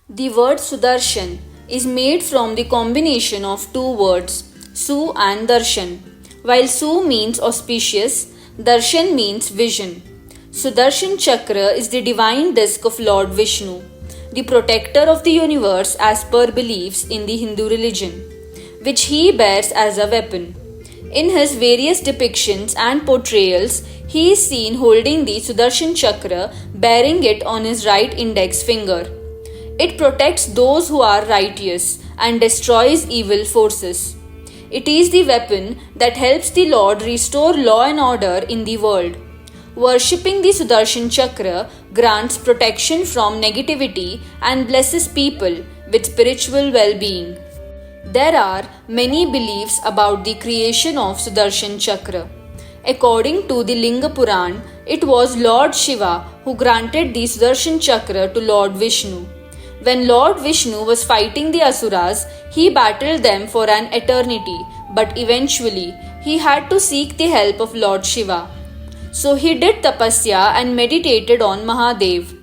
The word Sudarshan is made from the combination of two words, Su and Darshan. While Su means auspicious, Darshan means vision. Sudarshan Chakra is the divine disk of Lord Vishnu, the protector of the universe as per beliefs in the Hindu religion, which he bears as a weapon. In his various depictions and portrayals, he is seen holding the Sudarshan Chakra, bearing it on his right index finger. It protects those who are righteous and destroys evil forces. It is the weapon that helps the Lord restore law and order in the world. Worshipping the Sudarshan Chakra grants protection from negativity and blesses people with spiritual well-being. There are many beliefs about the creation of Sudarshan Chakra. According to the Linga Puran, it was Lord Shiva who granted the Sudarshan Chakra to Lord Vishnu. When Lord Vishnu was fighting the Asuras, he battled them for an eternity, but eventually he had to seek the help of Lord Shiva. So he did tapasya and meditated on Mahadev.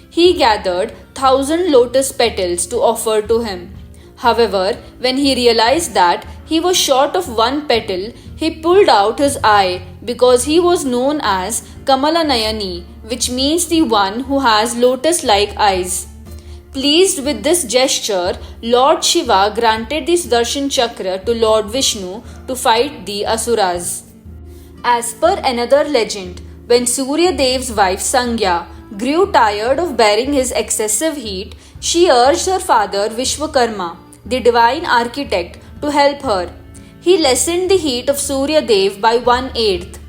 He gathered 1,000 lotus petals to offer to him. However, when he realized that he was short of one petal, he pulled out his eye because he was known as Kamalanayani, which means the one who has lotus-like eyes. Pleased with this gesture, Lord Shiva granted the Sudarshan Chakra to Lord Vishnu to fight the Asuras. As per another legend, when Surya Dev's wife Sangya grew tired of bearing his excessive heat, she urged her father Vishwakarma, the divine architect, to help her. He lessened the heat of Surya Dev by 1/8.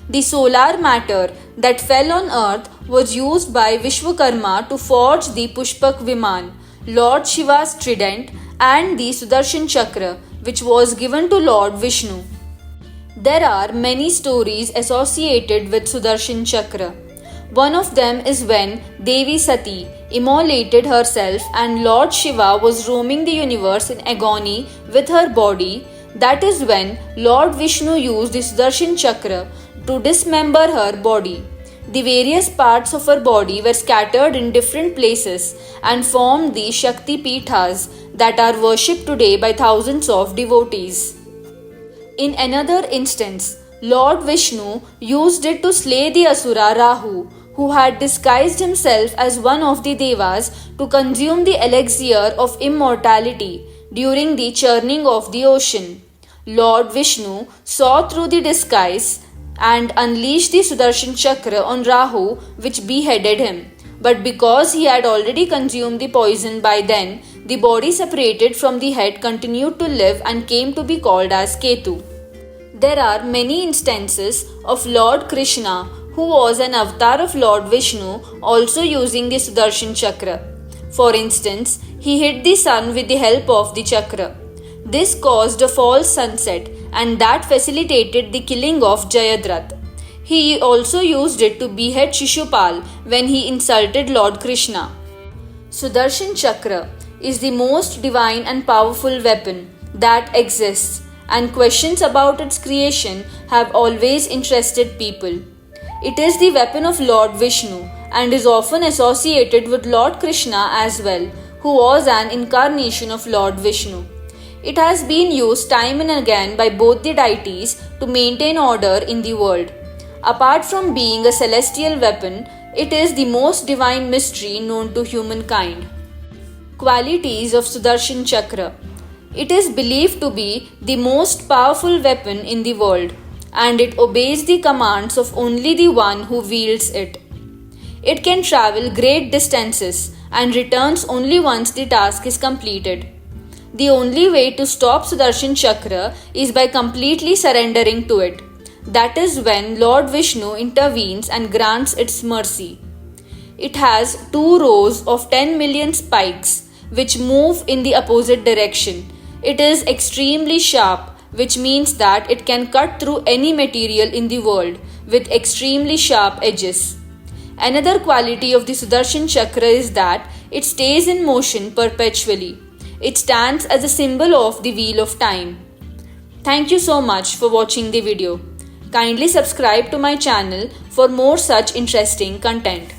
The solar matter that fell on earth was used by Vishwakarma to forge the Pushpak Viman, Lord Shiva's trident, and the Sudarshan Chakra, which was given to Lord Vishnu. There are many stories associated with Sudarshan Chakra. One of them is when Devi Sati immolated herself and Lord Shiva was roaming the universe in agony with her body. That is when Lord Vishnu used the Sudarshan Chakra to dismember her body. The various parts of her body were scattered in different places and formed the Shakti Pithas that are worshipped today by thousands of devotees. In another instance, Lord Vishnu used it to slay the Asura Rahu, who had disguised himself as one of the Devas to consume the elixir of immortality during the churning of the ocean. Lord Vishnu saw through the disguise and unleashed the Sudarshan Chakra on Rahu, which beheaded him. But because he had already consumed the poison by then, the body separated from the head continued to live and came to be called as Ketu. There are many instances of Lord Krishna, who was an avatar of Lord Vishnu, also using the Sudarshan Chakra. For instance, he hit the sun with the help of the chakra. This caused a false sunset, and that facilitated the killing of Jayadratha. He also used it to behead Shishupal when he insulted Lord Krishna. Sudarshan Chakra is the most divine and powerful weapon that exists, and questions about its creation have always interested people. It is the weapon of Lord Vishnu and is often associated with Lord Krishna as well, who was an incarnation of Lord Vishnu. It has been used time and again by both the deities to maintain order in the world. Apart from being a celestial weapon, it is the most divine mystery known to humankind. Qualities of Sudarshan Chakra. It is believed to be the most powerful weapon in the world, and it obeys the commands of only the one who wields it. It can travel great distances and returns only once the task is completed. The only way to stop Sudarshan Chakra is by completely surrendering to it. That is when Lord Vishnu intervenes and grants its mercy. It has 2 rows of 10 million spikes which move in the opposite direction. It is extremely sharp, which means that it can cut through any material in the world with extremely sharp edges. Another quality of the Sudarshan Chakra is that it stays in motion perpetually. It stands as a symbol of the wheel of time. Thank you so much for watching the video. Kindly subscribe to my channel for more such interesting content.